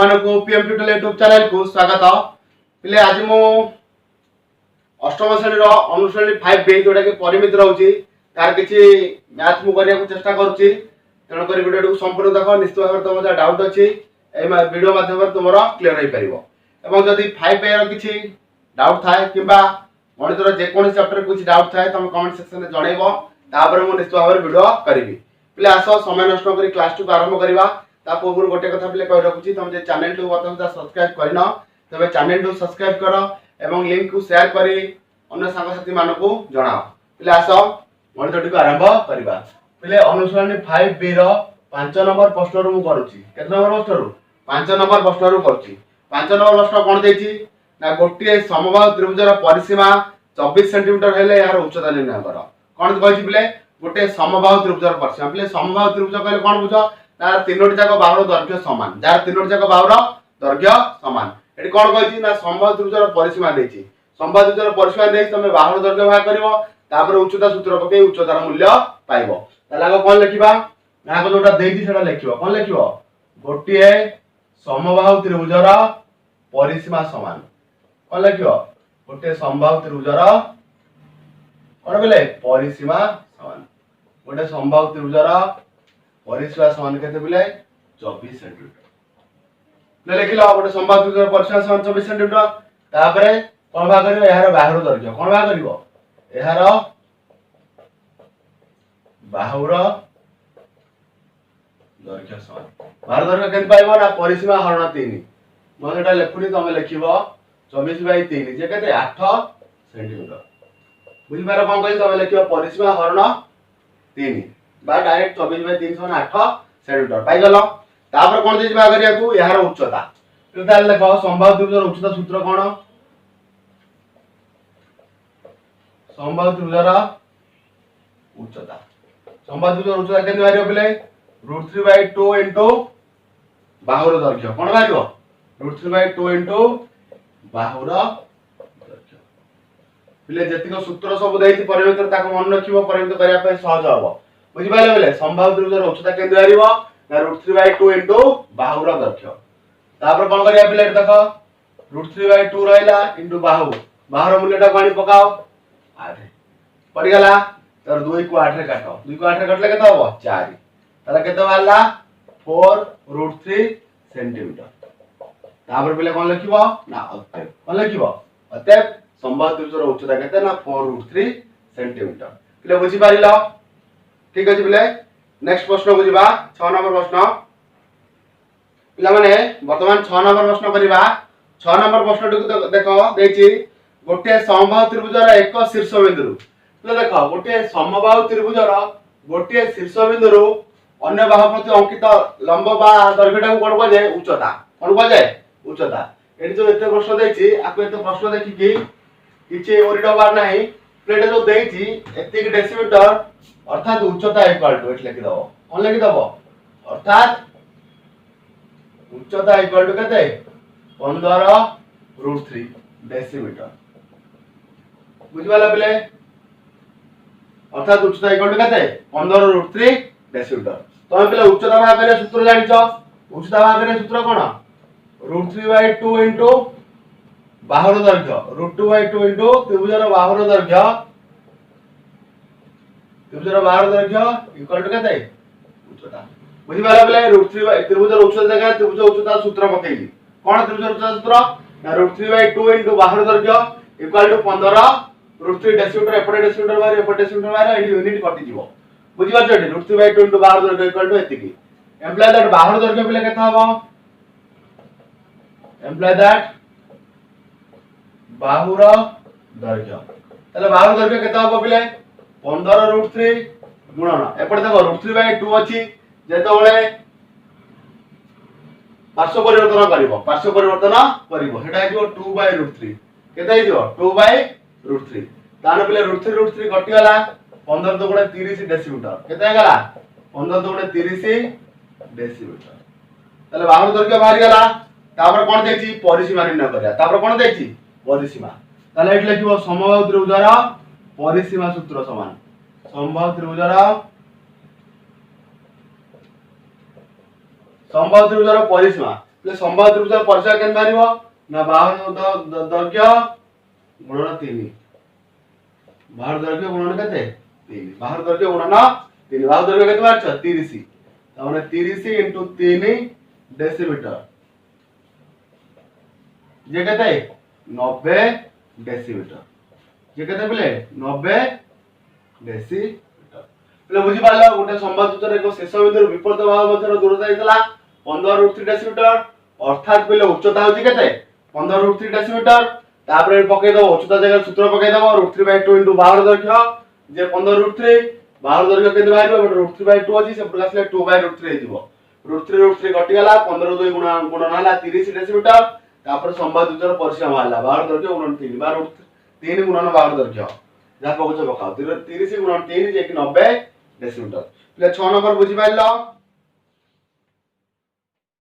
तुमको PM tutorial YouTube channel को स्वागत। पिले आज मु अष्टम श्रेणी अनुश्रेणी 5 जोटा कि परिमित रोचे तार किसी मैथ मु करने को चेष्टा करुच्ची तेणु कर वीडियो को संपूर्ण देख निश्चित भाव तुम जहाँ डाउट अच्छी वीडियो माध्यम तुम क्लीयर हो पार। जदि 5 किसी डाउट थाए कि गणितर जेकोसी चैप्टर कुछ डाउट थाए तुम कमेंट सेक्शन में जनइब तापर मुझे निश्चित भाव वीडियो करी। पिले आस समय नष्ट कर क्लास को आरंभ करवा पूर्व गोटे कथा पे कही रखुची तुम जे चैनल को बर्तमान सब्सक्राइब करन तबे चैनल को सब्सक्राइब कर एवं लिंक को शेयर करी अन्य सांगसाथी मानकू जणाओ। पिले आस गणितटी को आरंभ करवा। पिले अनुसरणी 5B रो 5 नंबर प्रश्न रु करूची केते नंबर प्रश्न रु 5 नंबर प्रश्न रु करूची। 5 नंबर प्रश्न कोन देची ना गोटे समबाहु त्रिभुजर परिसीमा 24 सेंटीमीटर हेले यार उच्चता निर्णय कर। कोन कहछि पिले गोटे समबाहु त्रिभुजर परिसीमा। पिले समबाहु त्रिभुज कहले कोन बुझो तार तीनोटी जाक बाहुर दैर्घ्य समान जार तीनोटी जाक बाहुर दैर्घ्य समान। एटी कोन कहछि ना समबाहु त्रिभुजर परिसीमा देछि समबाहु त्रिभुजर परिसीमा देछि तमे बाहुर दैर्घ्य भाग करिवो तापर उच्चता सूत्र पके उच्चतार मूल्य पाइबो। ताले आगो कोन लिखिबा ना को जोटा देछि सेटा लिखिबो कोन लिखिबो गोटे समबाहु त्रिभुजर परिसीमा समान कोन लिखिबो गोटे समबाहु त्रिभुजर कोन बेले परिसीमा समान गोटे समबाहु त्रिभुजर परिसीमा समान केते बिले 24 सेंटीमीटर ले लिखिलो गोटे समबाहु त्रिभुजर परिसीमा समान 24 सेंटीमीटर। तापरे कोन भाग करिवो यार बाहुर दैर्घ्य कोन भाग करिवो यार बाहुर दैर्घ्य समान बाहुर दैर्घ्य केते पाइबो ना परिसीमा हरण 3 म एटा लेखुनी तमे लिखिबो 24/3 जे केते 8 सेंटीमीटर बुझि पारो कोन कहि तमे लिखिबो परिसीमा हरण 3 बा डायरेक्ट 24/3 समान 8 सेंटीमीटर पाई गलो। तापर कोन देछि बा करिया को यार उच्चता तो ताले देखो समबाहु त्रिभुजर उच्चता सूत्र कोन समबाहु त्रिभुजर उच्चता उच्चता केते बारियो पिले √3/2 इनटू बाहुर दैर्घ्य कोन बारियो √3/2 इनटू बाहुर दैर्घ्य। पिले जेतिको सूत्र सब देछि परिमित ताको मन रखिबो परिमित करिया पे सहज हबो बुझि पाइले बेले समबाहु त्रिभुजर उच्चता केते बारियो ना √3/2 इनटू बाहुर दैर्घ्य। तापर कोन करिया पिले देखो √3/2 रहला इनटू बाहुर मूल्यटा पानी पकाओ 8 पड़ी गला तर 2 को 8 रे काटो 2 को 8 रे काटले केते हबो 4 ताला केते बारला 4√3 सेंटीमीटर। तापर पिले कोन लिखिबो ना अतएव कोन लिखिबो अतएव समबाहु त्रिभुजर उच्चता केते ना 4√3 सेंटीमीटर। पिले बुझि पारिलो ठीक अछि। पिले नेक्स्ट प्रश्न को जिबा 6 नंबर प्रश्न। पिला माने वर्तमान 6 नंबर प्रश्न करिबा। 6 नंबर प्रश्न को देखो देछि गोटे समबाहु त्रिभुजर एक शीर्ष बिंदु तो देखो गोटे समबाहु त्रिभुजर गोटे शीर्ष बिंदु अन्य बाहु प्रति अंकित लंब बा दैर्घ्यटा को कोन कहे उच्चता कोन कहे उच्चता। एटी जो एते प्रश्न देछि आको एते प्रश्न देखि कि किछि ओरिडो बार नाही प्लेट जो देछि एतिक डेसीमीटर अर्थात उच्चता इक्वल टू एट लिखि दबो कोन लिखि दबो अर्थात उच्चता इक्वल टू केते 15√3 डेसीमीटर बुझिबाला पिले अर्थात उच्चता इक्वल टू केते 15√3 डेसीमीटर। तमे पिले उच्चता भाग करे सूत्र जानिचो उच्चता भाग करे सूत्र कोन √3/2 इनटू बाहुर दैर्घ्य √2/2 इनटू त्रिभुजर बाहुर दैर्घ्य इक्वल टू केते उच्चता बुझिबाला पिले √3 त्रिभुजर उच्चता जगह त्रिभुज उच्चता सूत्र पकेइली कोन त्रिभुजर उच्चता सूत्र ना √3/2 इनटू बाहुर दैर्घ्य इक्वल टू 15√3 डेसीमीटर एपटे डेसीमीटर बारे एपटे डेसीमीटर बारे एडी यूनिट कटि जिवो बुझि पाछो एडी √3/2 इनटू बाहुर दैर्घ्य इक्वल टू एतिकी एम्प्लॉय दैट बाहुर दैर्घ्य पिले केता हबो एम्प्लॉय दैट बाहुर दैर्घ्य तले बाहुर दैर्घ्य केता हबो पिले 15√3 गुणन एपटे देखो √3/2 अछि जेतोले पार्श्व परिवर्तन करिवो सेटा आइबो 2/√3 केता आइबो 2/√3 ताने पिले √3 कटि गला 15 दुगुणे 30 डेसीमीटर केता गला 15 दुगुणे 30 डेसीमीटर तले बाहुर दैर्घ्य बाहरी गला। तापर कोन देछि परिसीमा निर्णय करिया तापर कोन देछि परिसीमा ताले एट लिखिबो समबाहु त्रिभुजर परिसीमा सूत्र समान समबाहु त्रिभुजर परिसीमा समबाहु त्रिभुजर परिसीमा केन बाहरिबो ना बाहु दैर्घ्य गुणन 3 बाहु दैर्घ्य गुणन केते 3 बाहु दैर्घ्य गुणन 3 बाहु दैर्घ्य केते बाहरछ 30 तामाने 30 * 3 डेसीमीटर जे केते 90 डेसीमीटर जे केते बोले 90 डेसीमीटर बोले बुझी पाला गोटे संवाद सूत्र एक शेष बिंदु विपरीत भाग मध्य दूरता हेतला 15 * 3 डेसीमीटर अर्थात बोले उच्चता होची केते 15 * 3 डेसीमीटर तापर पके दो उच्चता जगह सूत्र पके दो √3/2 * बाहर दैर्घ्य जे 15 * 3 बाहर दैर्घ्य केते बाहरिबो √3/2 अछि से प्रकाश ले 2/√3 हेजिवो √3 कटि गला 15 2 गुणन हला 30 डेसीमीटर तापर संवाद सूत्र परिसीमा हला बाहर दैर्घ्य गुणन 3 बाहर 3 गुणन बाहर दैर्घ्य जा पहुंच पकाओ 30 गुणन 3 जे कि 90 डेसीमीटर ले 6 नंबर बुझी पाइलो।